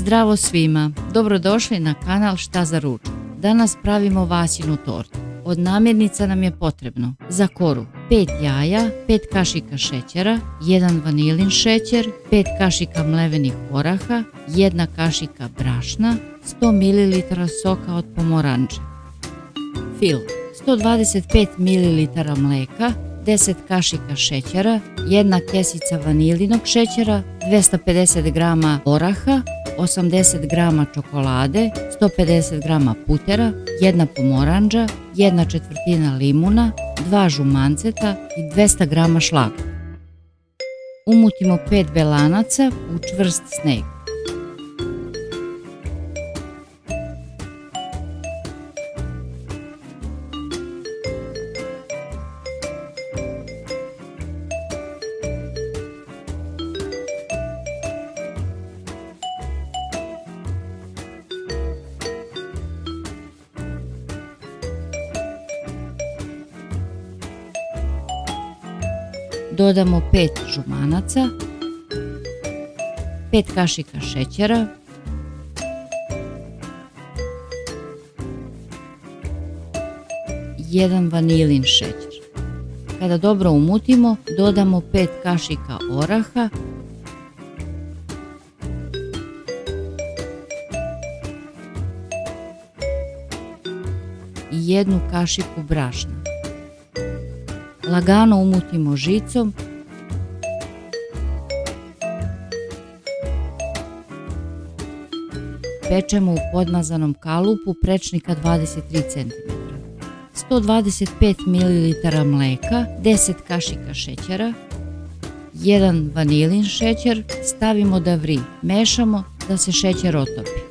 Zdravo svima, dobrodošli na kanal Šta za ručak. Danas pravimo Vasinu tortu. Od namirnica nam je potrebno za koru 5 jaja, 5 kašika šećera, 1 vanilin šećer, 5 kašika mlevenih oraha, 1 kašika brašna, 100 ml soka od pomoranđe. Fil 125 ml mleka, 10 kašika šećera, 1 kesica vanilinog šećera, 250 g oraha, 80 g čokolade, 150 g putera, 1 pomoranđa, 1/4 limuna, 2 žumanceta i 200 g šlaga. Umutimo 5 belanaca u čvrst sneg. Dodamo 5 žumanaca, 5 kašika šećera, 1 vanilin šećer. Kada dobro umutimo, dodamo 5 kašika oraha, i 1 kašiku brašna. Lagano umutimo žicom pečemo u podmazanom kalupu prečnika 23 cm. 125 ml mleka, 10 kašika šećera, 1 vanilin šećer stavimo da vri. Mešamo da se šećer otopi.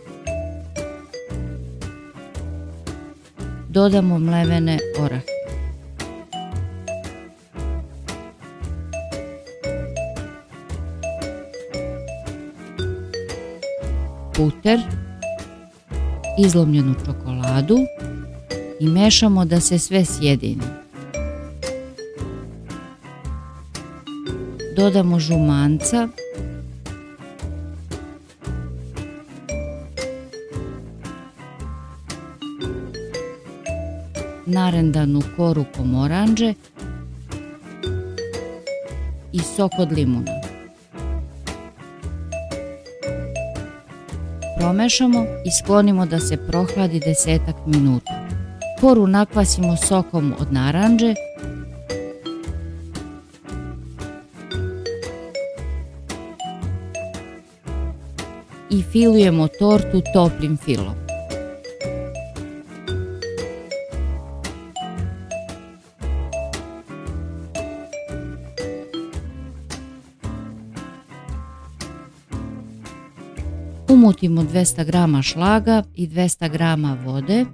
Dodamo mlevene orahe. Puter, izlomljenu čokoladu i mešamo da se sve sjedini. Dodamo žumanca, narendanu koru pomoranđe i sok od limuna. Promešamo i sklonimo da se prohladi 10 minuta. Koru nakvasimo sokom od naranđe i filujemo tortu toplim filom. Umutimo 200 g šlaga i 200 g vode.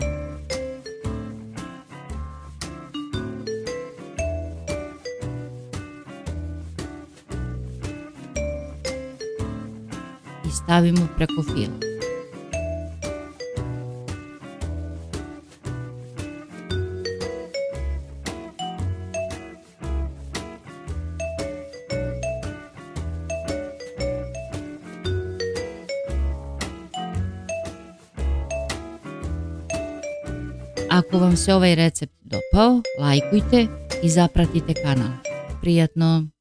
I stavimo preko fila. Ako vam se ovaj recept dopao, lajkujte i zapratite kanal. Prijatno!